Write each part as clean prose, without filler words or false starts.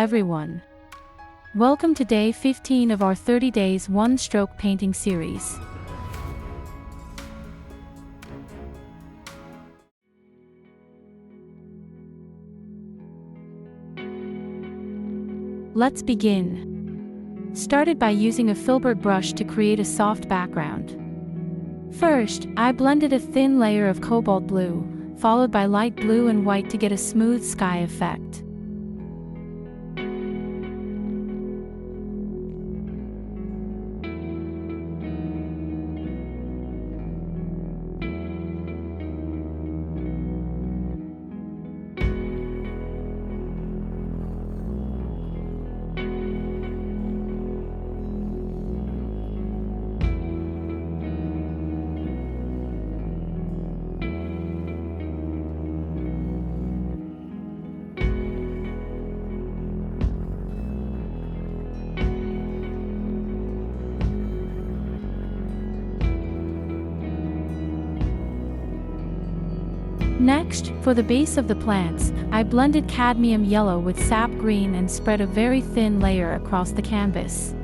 everyone. Welcome to day 15 of our 30 days one-stroke painting series. Let's begin. Started by using a filbert brush to create a soft background. First, I blended a thin layer of cobalt blue, followed by light blue and white to get a smooth sky effect. Next, for the base of the plants, I blended cadmium yellow with sap green and spread a very thin layer across the canvas.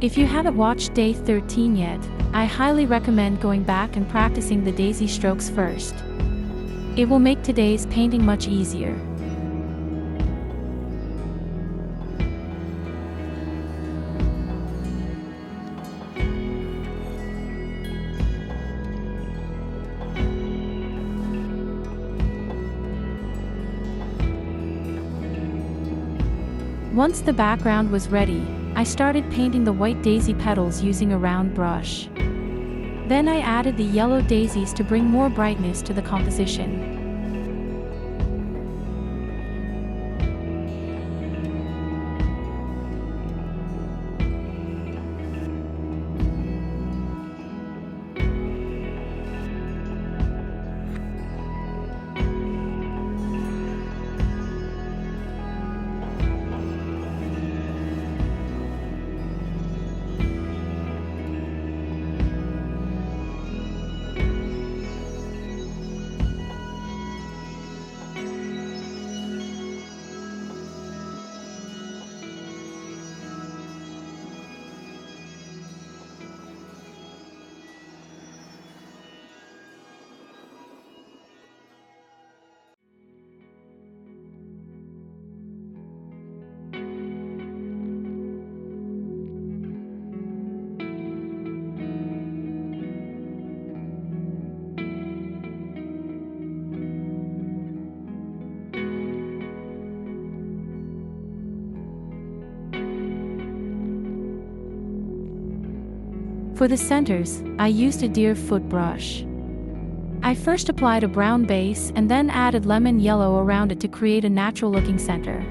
If you haven't watched day 13 yet, I highly recommend going back and practicing the daisy strokes first. It will make today's painting much easier. Once the background was ready, I started painting the white daisy petals using a round brush. Then I added the yellow daisies to bring more brightness to the composition. For the centers, I used a deer foot brush. I first applied a brown base and then added lemon yellow around it to create a natural-looking center.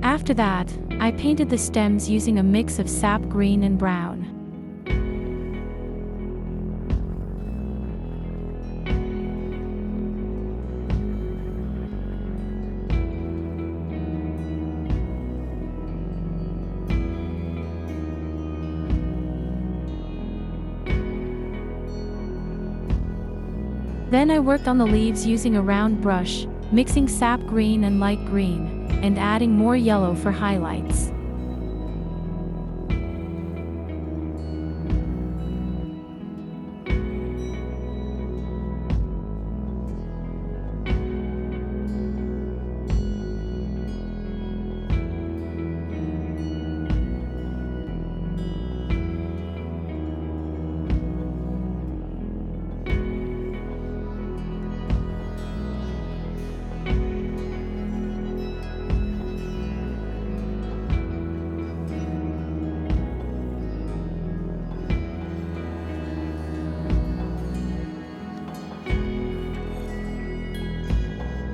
After that, I painted the stems using a mix of sap green and brown. Then I worked on the leaves using a round brush, mixing sap green and light green, and adding more yellow for highlights.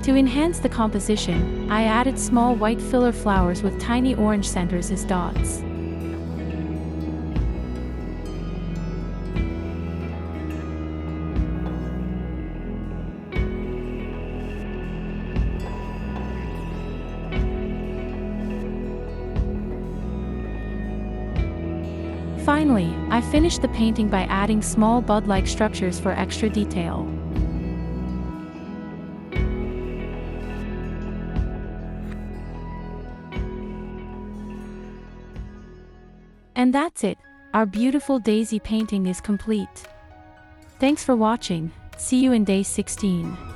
To enhance the composition, I added small white filler flowers with tiny orange centers as dots. Finally, I finished the painting by adding small bud-like structures for extra detail. And that's it, our beautiful daisy painting is complete. Thanks for watching, see you in day 16.